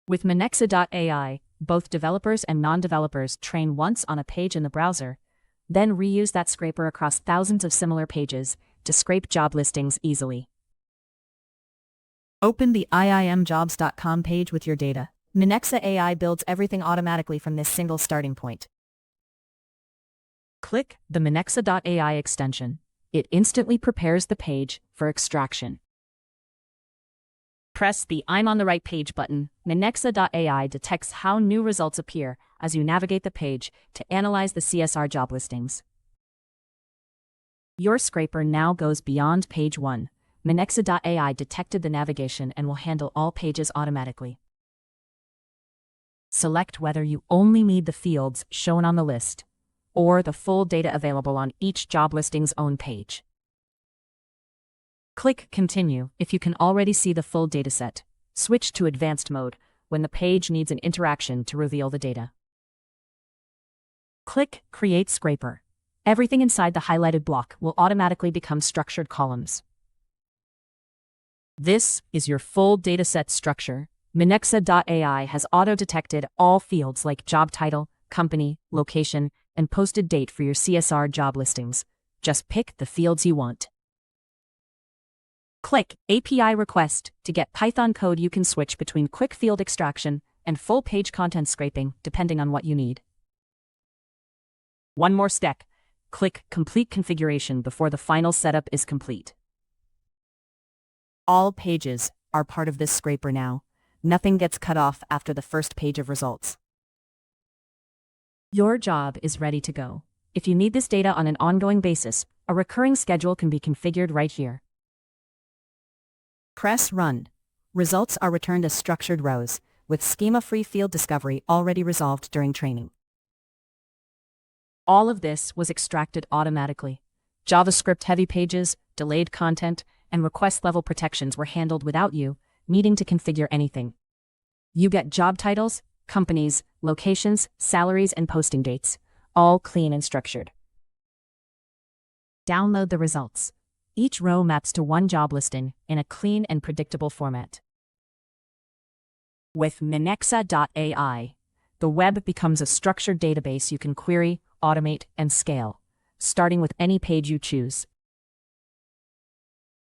With Minexa.ai, both developers and non-developers train once on a page in the browser, then reuse that scraper across thousands of similar pages to scrape job listings easily. Open the iimjobs.com page with your data. Minexa.ai builds everything automatically from this single starting point. Click the Minexa.ai extension. It instantly prepares the page for extraction. Press the I'm on the right page button. Minexa.ai detects how new results appear as you navigate the page to analyze the CSR job listings. Your scraper now goes beyond page 1. Minexa.ai detected the navigation and will handle all pages automatically. Select whether you only need the fields shown on the list or the full data available on each job listing's own page. Click Continue if you can already see the full dataset. Switch to Advanced mode when the page needs an interaction to reveal the data. Click Create Scraper. Everything inside the highlighted block will automatically become structured columns. This is your full dataset structure. Minexa.ai has auto-detected all fields like job title, company, location, and posted date for your CSR job listings. Just pick the fields you want. Click API Request to get Python code. You can switch between quick field extraction and full page content scraping depending on what you need. One more step. Click Complete Configuration before the final setup is complete. All pages are part of this scraper now. Nothing gets cut off after the first page of results. Your job is ready to go. If you need this data on an ongoing basis, a recurring schedule can be configured right here. Press Run. Results are returned as structured rows, with schema-free field discovery already resolved during training. All of this was extracted automatically. JavaScript-heavy pages, delayed content, and request-level protections were handled without you needing to configure anything. You get job titles, companies, locations, salaries, and posting dates, all clean and structured. Download the results. Each row maps to one job listing in a clean and predictable format. With Minexa.ai, the web becomes a structured database you can query, automate, and scale, starting with any page you choose.